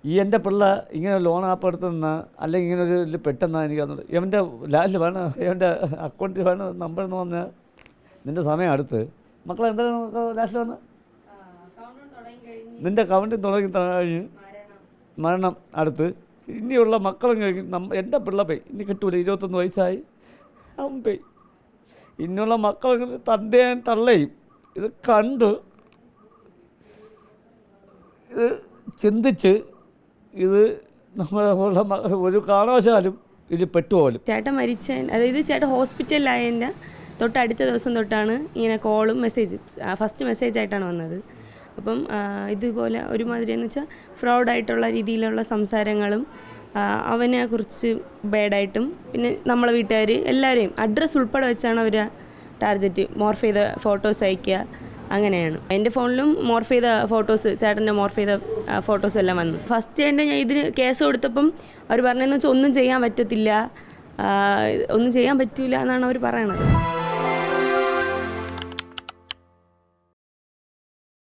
ഈ എൻ്റെ പിള്ള ഇങ്ങനെ ലോൺ ആപ്പ് എടുത്തുനിന്ന് അല്ലെങ്കിൽ ഇങ്ങനെ ഒരു ഇതിൽ പെട്ടെന്ന് എനിക്ക് തന്നത് ഇവൻ്റെ ലാസ്റ്റിൽ വേണം ഇവൻ്റെ അക്കൗണ്ടിൽ വേണം നമ്പർ എന്ന് പറഞ്ഞാൽ നിൻ്റെ സമയം അടുത്ത് മക്കളെ എന്താണ് ലാസ്റ്റിൽ വന്ന് നിൻ്റെ അക്കൗണ്ടിൽ തുടങ്ങി കഴിഞ്ഞ് മരണം അടുത്ത് ഇനിയുള്ള മക്കളും കഴിക്കും എൻ്റെ പിള്ള പോയി ഇനി കിട്ടൂല 21 വയസ്സായി അവൻ പോയി ഇനിയുള്ള മക്കൾ തന്തയും തള്ളയും ഇത് കണ്ട് ഇത് ചിന്തിച്ച് ഇത് നമ്മളുടെ ഒരു കാരണവശാലും ഇത് പെട്ടുപോലും. ചേട്ടൻ മരിച്ച അതായത് ചേട്ടൻ ഹോസ്പിറ്റലിലായതിൻ്റെ തൊട്ടടുത്ത ദിവസം തൊട്ടാണ് ഇങ്ങനെ കോളും മെസ്സേജ് ഫസ്റ്റ് മെസ്സേജായിട്ടാണ് വന്നത്. അപ്പം ഇതുപോലെ ഒരുമാതിരി എന്ന് വെച്ചാൽ ഫ്രോഡായിട്ടുള്ള രീതിയിലുള്ള സംസാരങ്ങളും അവനെക്കുറിച്ച് ബാഡായിട്ടും പിന്നെ നമ്മളെ വീട്ടുകാർ എല്ലാവരെയും അഡ്രസ്സ് ഉൾപ്പെടെ വെച്ചാണ് അവർ ടാർഗറ്റ് മോർഫ് ചെയ്ത ഫോട്ടോസ് അയക്കുക അങ്ങനെയാണ്. എൻ്റെ ഫോണിലും മോർഫ് ചെയ്ത ഫോട്ടോസ് ചേട്ടൻ്റെ മോർഫ് ചെയ്ത ഫോട്ടോസ് എല്ലാം വന്നു. ഫസ്റ്റ് എൻ്റെ ഞാൻ ഇതിന് കേസ് കൊടുത്തപ്പം അവർ പറഞ്ഞതെന്ന് വെച്ചാൽ ഒന്നും ചെയ്യാൻ പറ്റില്ല എന്നാണ് അവർ പറയണത്.